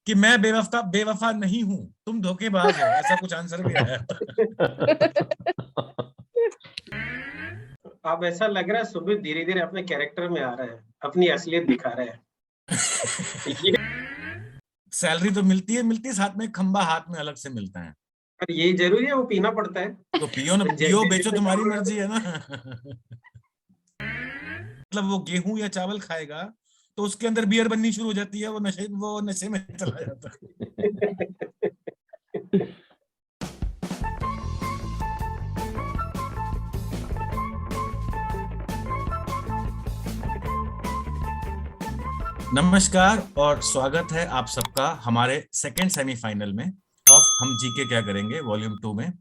कि मैं बेवफा बेवफा नहीं हूं, तुम धोखेबाज हो, ऐसा कुछ आंसर भी आया था। अब ऐसा लग रहा है सुमित धीरे धीरे अपने कैरेक्टर में आ रहा है, अपनी असलियत दिखा रहा है। ये सैलरी तो मिलती है, साथ में खंबा हाथ में अलग से मिलता है। पर यही जरूरी है, वो पीना पड़ता है। तो पियो ना, पियो जैसे बेचो, जिसने तुम्हारी काम मर्जी है ना। मतलब वो गेहूं या चावल खाएगा तो उसके अंदर बियर बननी शुरू हो जाती है, वो नशे में चला जाता है। नमस्कार और स्वागत है आप सबका हमारे सेकंड सेमीफाइनल में ऑफ हम जीके क्या करेंगे वॉल्यूम 2 में।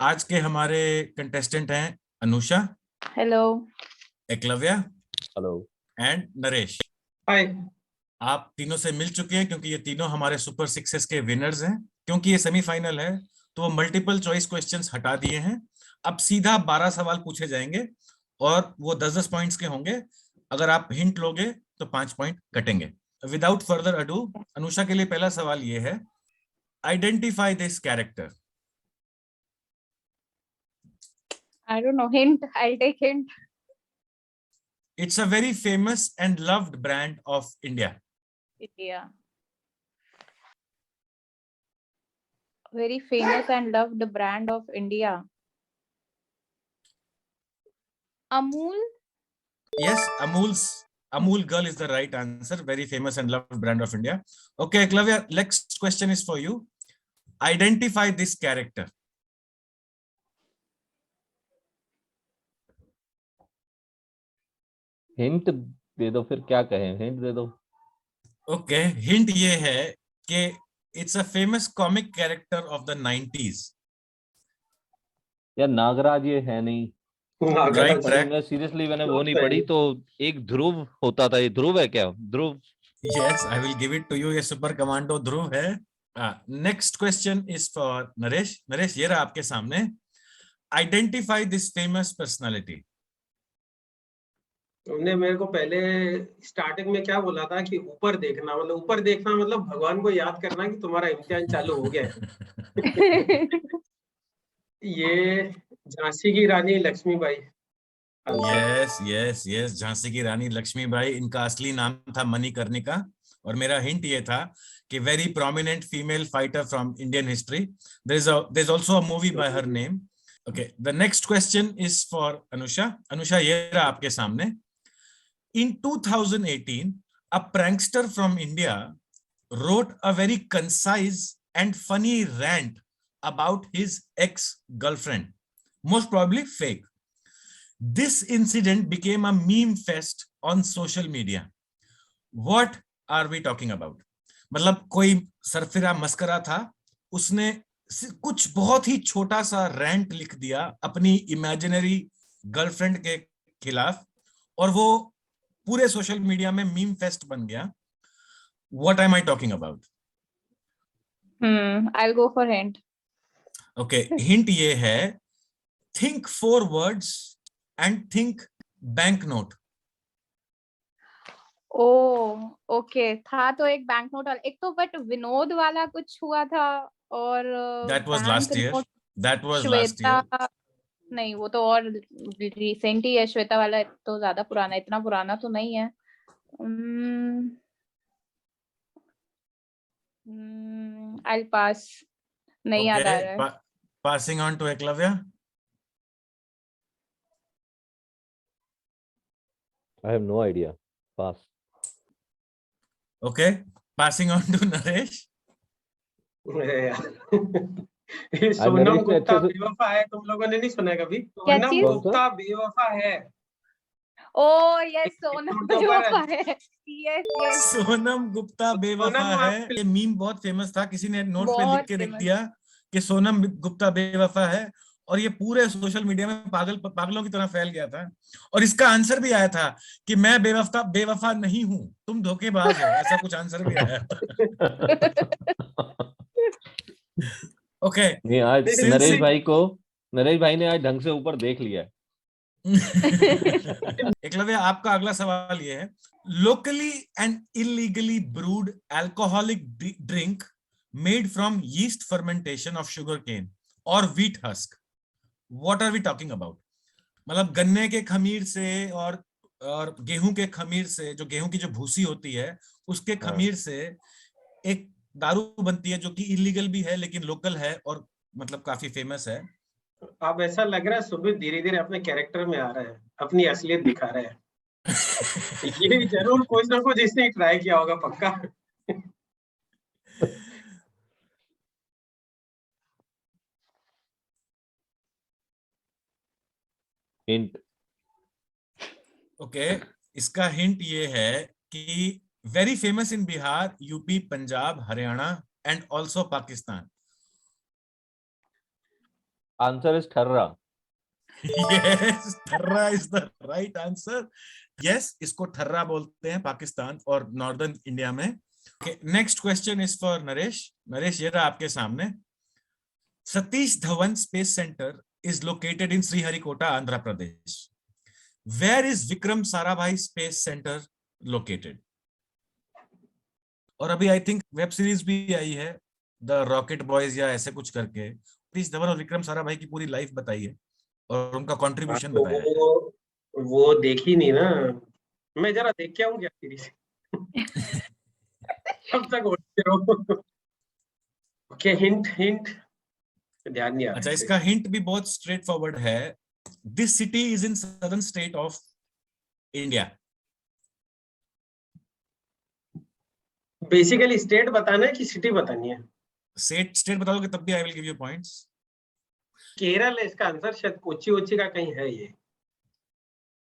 आज के हमारे कंटेस्टेंट हैं Anusha, hello, Eklavya, hello and Naresh. Hi. आप तीनों से मिल चुके हैं क्योंकि ये तीनों हमारे सुपर सिक्सेस के विनर्स हैं। क्योंकि ये सेमीफाइनल है तो वो मल्टीपल चॉइस क्वेश्चंस हटा दिए हैं। अब सीधा 12 सवाल पूछे जाएंगे और वो 10-10 पॉइंट्स के होंगे। अगर आप हिंट लोगे तो 5 पॉइंट कटेंगे। विदाउट फर्दर अडू, अनुषा के लिए पहला सवाल ये है, identify this character. I don't know. Hint. I'll take hint. It's a very famous and loved brand of India. India. Very famous and loved brand of India. Amul. Yes, Amul Girl is the right answer. Very famous and loved brand of India. Okay, Eklavya, next question is for you. Identify this character. Hint दे दो, फिर क्या कहें, hint दे दो। Okay, hint ये है कि it's a famous comic character of the 90s. यार नागराज ये है नहीं। Right track. मैं सीरियसली मैंने वो नहीं पढ़ी। तो एक ध्रुव होता था, ये ध्रुव है क्या? ध्रुव। Yes, I will give it to you. ये सुपर कमांडो ध्रुव है। Next question is for Naresh. Naresh, ये रहा आपके सामने। Identify this famous personality. तुमने मेरे को पहले स्टार्टिंग में क्या बोला था कि ऊपर देखना, मतलब ऊपर देखना मतलब भगवान को याद करना कि तुम्हारा इम्तिहान चालू हो गया है। ये झांसी की रानी लक्ष्मीबाई। यस, झांसी की रानी लक्ष्मीबाई। इनका असली नाम था मणिकर्णिका। और मेरा हिंट ये था कि very prominent female fighter from Indian history. There is also a movie by her name. Okay, the next question is for Anusha. Anusha, ये रहा आपके सामने। In 2018, a prankster from India wrote a very concise and funny rant about his ex-girlfriend, most probably fake. This incident became a meme fest on social media. What are we talking about? मतलब कोई Sarfira mascara था, उसने कुछ बहुत ही छोटा सा rant लिख दिया अपनी इमेजिनरी गर्लफ्रेंड के खिलाफ और वो पूरे सोशल मीडिया में मीम फेस्ट बन गया। What am I talking about? I'll go for hint. Okay, hint ये है, think 4 words and think banknote. Oh, okay. था तो एक बैंक नोट, एक तो बट विनोद वाला कुछ हुआ था और That was last year. Note That was last year. Shweta नहीं, वो तो और रिसेंट ही है। श्वेता वाला तो ज्यादा पुराना, इतना पुराना तो नहीं है। I'll pass. नहीं याद आ रहा है। Passing on to Eklavya. I have no idea. Pass. Okay, passing on to Naresh. Sonam Gupta बेवफा है, तुम लोगों ने नहीं सुना कभी? सोनम गुप्ता बेवफा है। ओह यस, सोनम बेवफा है। यस सोनम गुप्ता बेवफा है। ये मीम बहुत फेमस था, किसी ने नोट पे लिख के लिख दिया कि सोनम गुप्ता बेवफा है और ये पूरे सोशल मीडिया में पागलों की तरह फैल गया था। और इसका आंसर भी आया था कि मैं बेवफा नहीं हूं, तुम धोखेबाज हो, ऐसा कुछ आंसर भी आया था। ओके, नहीं आज नरेश भाई ने आज ढंग से ऊपर देख लिया है। एकलव्य, आपका अगला सवाल ये है, locally and illegally brewed alcoholic drink made from yeast fermentation of sugarcane or wheat husk. What are we talking about? मतलब गन्ने के खमीर से और गेहूं के खमीर से, जो गेहूं की जो भूसी होती है उसके खमीर से एक दारू बनती है जो कि इलीगल भी है लेकिन लोकल है और मतलब काफी फेमस है। अब ऐसा लग रहा है सुमित धीरे धीरे अपने कैरेक्टर में आ रहा है, अपनी असलियत दिखा रहा है। ये जरूर कुछ ना कुछ इसने ट्राई किया होगा पक्का। हिंट। ओके, इसका हिंट ये है कि very famous in Bihar, UP, Punjab, Haryana and also Pakistan. Answer is tharra. Yes, tharra is the right answer. Yes, इसको ठर्रा बोलते हैं पाकिस्तान और नॉर्दर्न इंडिया में। Next question is for Naresh. Naresh, ये रहा आपके सामने। Satish Dhawan space centre is located in Sriharikota, Andhra Pradesh. Where is Vikram Sarabhai Space Center located? और अभी आई थिंक वेब सीरीज भी आई है, द रॉकेट बॉयज या ऐसे कुछ करके। सतीश धवन और विक्रम साराभाई की पूरी लाइफ बताई है और उनका कंट्रीब्यूशन बताया है। वो देखी नहीं ना, मैं जरा देख के आऊं क्या सीरीज। कब तक उठते रहो। ओके, हिंट ध्यान नहीं आ रहा। अच्छा, इसका हिंट भी बहुत स्ट्रेट फॉरवर्ड है। This city is in southern state of India. Basically state बताना है कि सिटी बतानी है? स्टेट बता दोगे तब भी I will give you points. Kerala है इसका आंसर, शायद कोची वोची का कहीं है ये।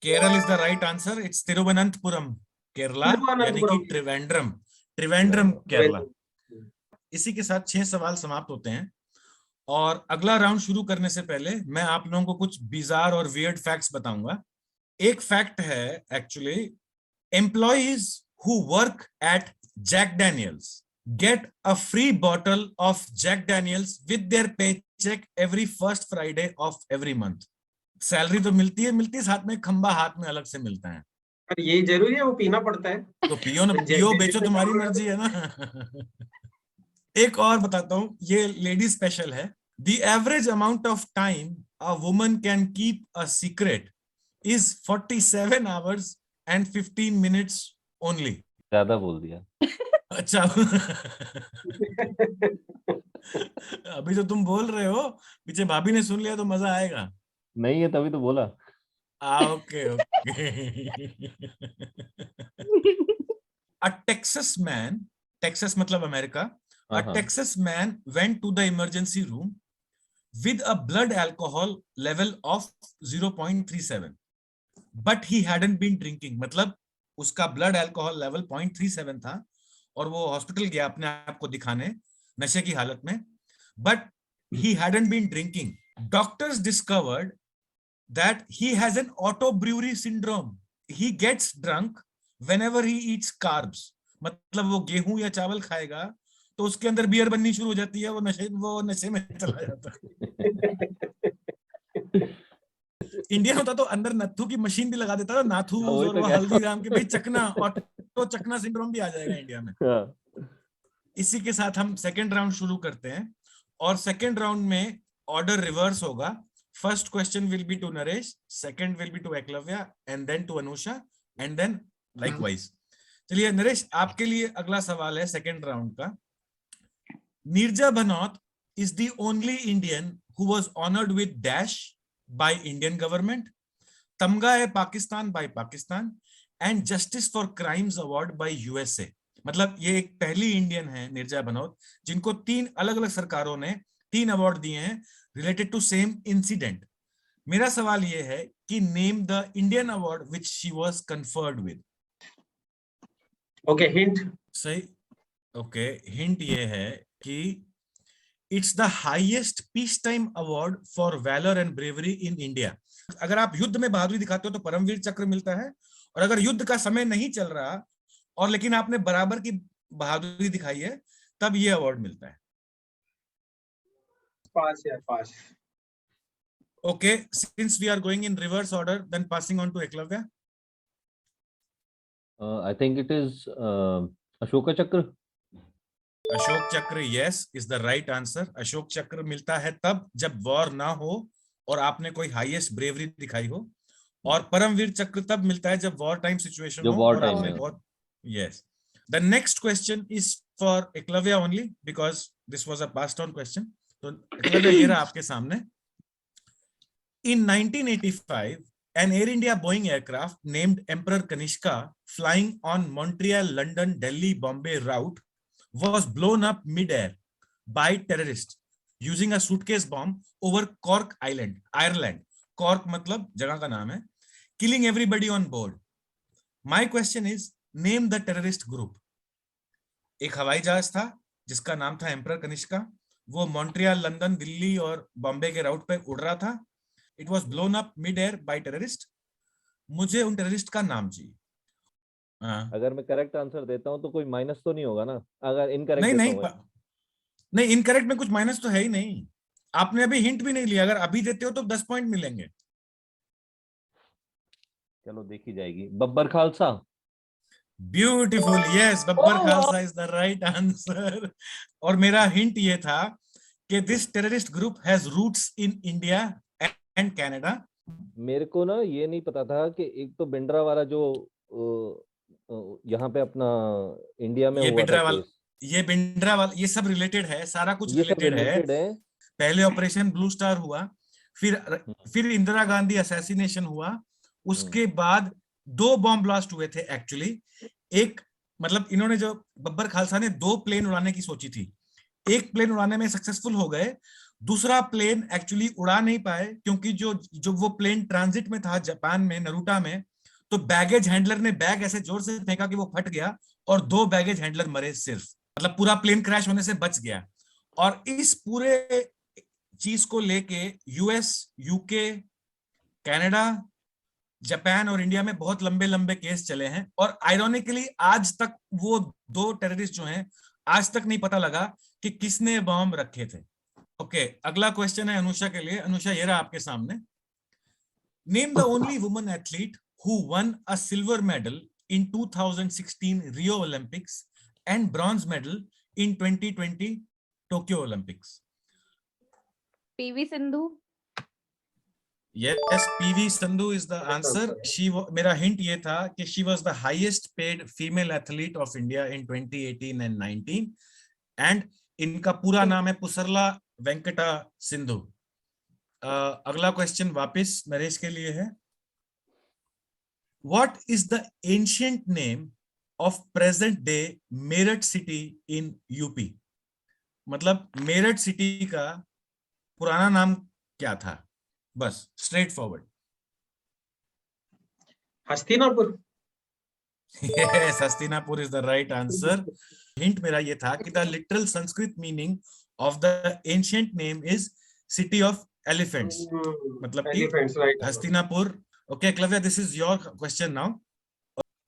Kerala is the right answer. It's Thiruvananthapuram, Kerala, यानी कि त्रिवेंद्रम केरला। इसी के साथ 6 सवाल समाप्त होते हैं और अगला राउंड शुरू करने से पहले मैं आप लोगों को कुछ बिजार और वियर्ड फैक्ट्स बताऊंगा। एक फैक्ट है actually, employees who work at Jack Daniels get a free bottle of Jack Daniels with their paycheck every first Friday of every month. Salary तो मिलती है, साथ में खंबा हाथ में अलग से मिलता है। पर ये जरूरी है वो पीना पड़ता है? तो पियो ना, पियो बेचो, तुम्हारी मर्जी है ना। एक और बताता हूं, ये लेडी स्पेशल है। The average amount of time a woman can keep a secret is 47 hours and 15 minutes only. ज्यादा बोल दिया। अच्छा। अभी तो तुम बोल रहे हो, पीछे भाभी ने सुन लिया तो मजा आएगा। नहीं है तभी तो बोला। Okay. A Texas man, Texas मतलब America, a Texas man went to the emergency room with a blood alcohol level of 0.37, but he hadn't been drinking. मतलब उसका ब्लड अल्कोहल लेवल 0.37 था और वो हॉस्पिटल गया अपने आप को दिखाने नशे की हालत में, but he hadn't been drinking. Doctors discovered that he has an auto brewery syndrome. He gets drunk whenever he eats carbs. मतलब वो गेहूं या चावल खाएगा तो उसके अंदर बियर बननी शुरू हो जाती है, वो नशे में चला जाता है। इंडिया होता तो अंदर नत्थू की मशीन भी लगा देता था, नाथू और वो हल्दीराम के, भाई चकना, ऑटो चकना सिंड्रोम भी आ जाएगा इंडिया में। इसी के साथ हम सेकंड राउंड शुरू करते हैं और सेकंड राउंड में ऑर्डर रिवर्स होगा। First question will be to Naresh, second will be to Eklavya and then to Anusha and then likewise. चलिए नरेश, आपके लिए अगला सवाल है सेकंड राउंड का। Neerja Bhanot is the only Indian who was honored with dash by Indian government, Tamga-e-Pakistan by Pakistan and Justice for Crimes Award by USA. मतलब ये एक पहली इंडियन है नीरजा भनोत जिनको 3 अलग अलग सरकारों ने 3 अवार्ड दिए हैं रिलेटेड टू सेम इंसिडेंट। मेरा सवाल ये है कि name the Indian award which she was conferred with. Okay, hint. सही। ओके, हिंट ये है कि it's the highest peace time award for valour and bravery in India. अगर आप युद्ध में बहादुरी दिखाते हो तो परमवीर चक्र मिलता है, और अगर युद्ध का समय नहीं चल रहा और लेकिन आपने बराबर की बहादुरी दिखाई है तब ये अवार्ड मिलता है। पास यार, pass. Okay, since we are going in reverse order, then passing on to Eklavya. I think it is Ashoka Chakra. Ashoka Chakra yes is the right answer. Ashoka Chakra मिलता है तब जब वॉर ना हो और आपने कोई हाईएस्ट ब्रेवरी दिखाई हो, और परमवीर चक्र तब मिलता है जब वॉर टाइम सिचुएशन जो हो war और time आपने में हो। बहुत yes. The next question is for Eklavya only because this was a passed on question. तो एकलव्य ये रहा आपके सामने। In 1985, an Air India Boeing aircraft named Emperor Kanishka flying on Montreal, London, Delhi, Bombay route was blown up mid-air by terrorists using a suitcase bomb over Cork Island, Ireland. Cork मतलब जगह का नाम है, killing everybody on board. My question is, name the terrorist group. एक हवाई जहाज था जिसका नाम था एम्परर कनिष्का, वो मॉन्ट्रियल, लंदन, दिल्ली और बॉम्बे के राउट पे उड़ रहा था। It was blown up mid-air by terrorist. मुझे उन टेररिस्ट का नाम चाहिए। अगर मैं करेक्ट आंसर देता हूँ तो कोई माइनस तो नहीं होगा ना, अगर इनकरेक्ट नहीं देता नहीं हूँ मैं? नहीं, इनकरेक्ट में कुछ माइनस तो है ही नहीं। आपने अभी हिंट भी नहीं लिया, अगर अभी देते हो तो 10 पॉइंट मिलेंगे। चलो देखी जाएगी। Babbar Khalsa. Beautiful, yes, Babbar Khalsa is the right answer. और मेरा हिंट ये था कि this terrorist group has roots in India and Canada. मेरे को ना ये नहीं पता था कि एक तो बिंड्रा वाला जो यहाँ पे अपना इंडिया में ये हुआ था बिंड्रा वाला, केस, ये बिंड्रा वाला, ये सब रिलेटेड है, सारा कुछ ये सब रिलेटेड है। रिलेटेड है। पहले ऑपरेशन ब्लू स्टार हुआ, फिर इंदिरा गांधी असैसिनेशन हुआ, उसके बाद 2 बॉम्ब ब्लास्ट हुए थे एक्चुअली। एक मतलब इन्होंने जो बब्बर खालसा ने 2 प्लेन उड़ाने की सोची थी, एक प्लेन उड़ाने में सक्सेसफुल हो गए, दूसरा प्लेन एक्चुअली उड़ा नहीं पाए क्योंकि जो वो प्लेन ट्रांजिट में था जापान में, नरूटा में, तो बैगेज हैंडलर ने बैग ऐसे जोर से फेंका कि वो फट गया और 2 बैगेज हैंडलर मरे सिर्फ, मतलब पूरा प्लेन क्रैश होने से बच गया। और इस पूरे चीज को लेके यूएस, यूके, कनाडा, जापान और इंडिया में बहुत लंबे लंबे केस चले हैं, और आयरॉनिकली आज तक वो 2 टेररिस्ट जो हैं, आज तक नहीं पता लगा कि किसने बॉम्ब रखे थे। ओके, अगला क्वेश्चन है अनुषा के लिए। अनुषा ये रहा आपके सामने। Name the only woman athlete who one a silver medal in 2016 Rio Olympics and bronze medal in 2020 Tokyo Olympics. PV Sindhu. Yes, PV Sandhu is the answer. मेरा हिंट ये था कि she was the highest paid female athlete of India in 2018 and 19, and इनका पूरा नाम है पुसरला वेंकटा सिंधु। अगला question वापस नरेश के लिए है। What is the ancient name of present day Meerut city in UP? मतलब मेरठ सिटी का पुराना नाम क्या था? बस straight forward. Hastinapur. Yes, Hastinapur is the right answer. Hint मेरा ये था कि the literal Sanskrit meaning of the ancient name is city of elephants, मतलब कि Hastinapur. Okay Eklavya, this is your question now.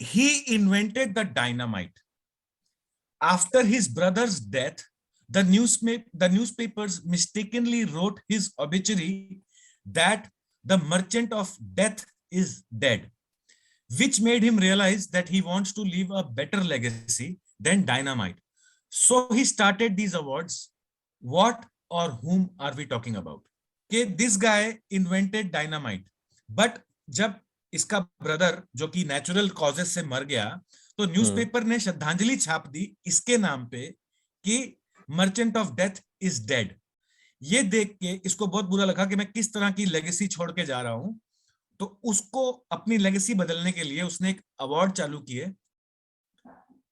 He invented the dynamite. After his brother's death, the newspapers mistakenly wrote his obituary that the merchant of death is dead, which made him realize that he wants to leave a better legacy than dynamite. So he started these awards. What or whom are we talking about? Okay, this guy invented dynamite, but जब इसका brother जो कि natural causes से मर गया, तो newspaper ने श्रद्धांजलि छाप दी इसके नाम पे कि merchant of death is dead. ये देख के इसको बहुत बुरा लगा कि मैं किस तरह की लेगेसी छोड़ के जा रहा हूं, तो उसको अपनी लेगेसी बदलने के लिए उसने एक अवार्ड चालू किए।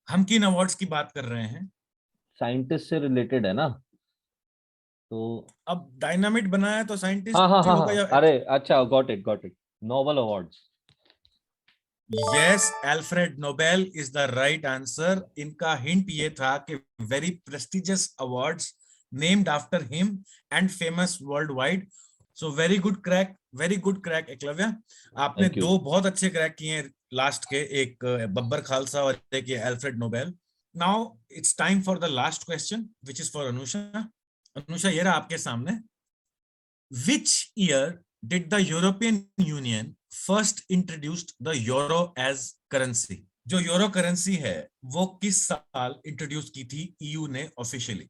हम किन अवार्ड्स की बात कर रहे हैं? साइंटिस्ट से रिलेटेड है ना, तो अब डायनामिट बनाया तो साइंटिस्ट हाँ होगा या... अरे अच्छा, got it, Nobel awards. Yes, Alfred Nobel is the right answer. इनका हिंट ये था कि very prestigious awards named after him and famous worldwide. So very good crack Eklavya. आपने 2 बहुत अच्छे क्रैक किए हैं लास्ट के, एक बब्बर खालसा और एक ये Alfred Nobel. Now it's time for the last question, which is for Anusha. Anusha ये रहा आपके सामने। Which year did the European Union first introduced the euro as currency? जो यूरो करेंसी है वो किस साल इंट्रोड्यूस की थी ईयू ने ऑफिशियली?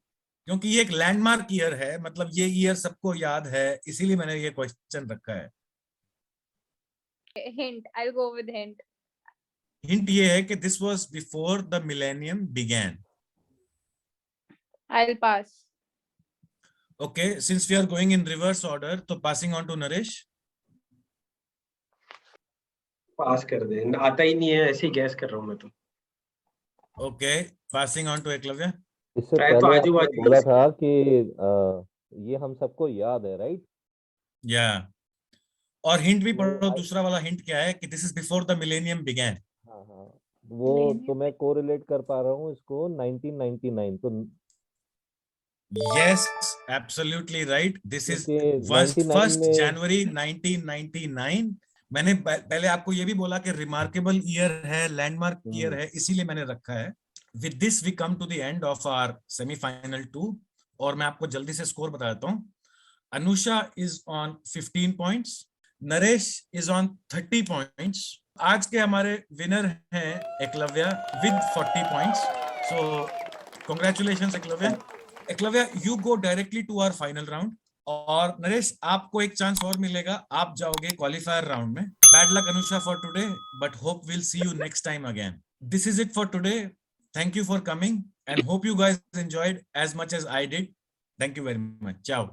क्योंकि ये एक लैंडमार्क ईयर है, मतलब ये ईयर सबको याद है, इसीलिए मैंने ये क्वेश्चन रखा है। Hint. I'll go with hint. Hint ये है कि this was before the millennium began. I'll pass. Okay, since we are going in reverse order, तो passing on to Naresh. Pass कर दे, आता ही नहीं है, ऐसे ही गैस कर रहा हूँ मैं तो। Okay, passing on to Eklavya. इससे शायद तो पहले आजू आपने बाजू बोला था कि ये हम सबको याद है, राइट? या और हिंट भी वो पढ़ो, दूसरा वाला हिंट क्या है कि this is before the millennium began. हाँ हाँ, वो तो मैं कोरिलेट कर पा रहा हूँ इसको 1999, तो Yes, absolutely right. This is क्योंकि first 99 में January 1999. मैंने पहले आपको ये भी बोला कि रिमार्केबल ईयर है, लैंडमार्क ईयर है, इसीलिए मैंने रखा है। With this we come to the end of our semifinal 2, और मैं आपको जल्दी से स्कोर बता देता हूँ। Anusha is on 15 points, Naresh is on 30 points. आज के हमारे विनर हैं Eklavya with 40 points. So congratulations Eklavya. Eklavya, you go directly to our final round, और नरेश आपको एक चांस और मिलेगा, आप जाओगे क्वालिफायर राउंड में। Bad luck Anusha for today, but hope will see you next time again. This is it for today. Thank you for coming and hope you guys enjoyed as much as I did. Thank you very much. Ciao.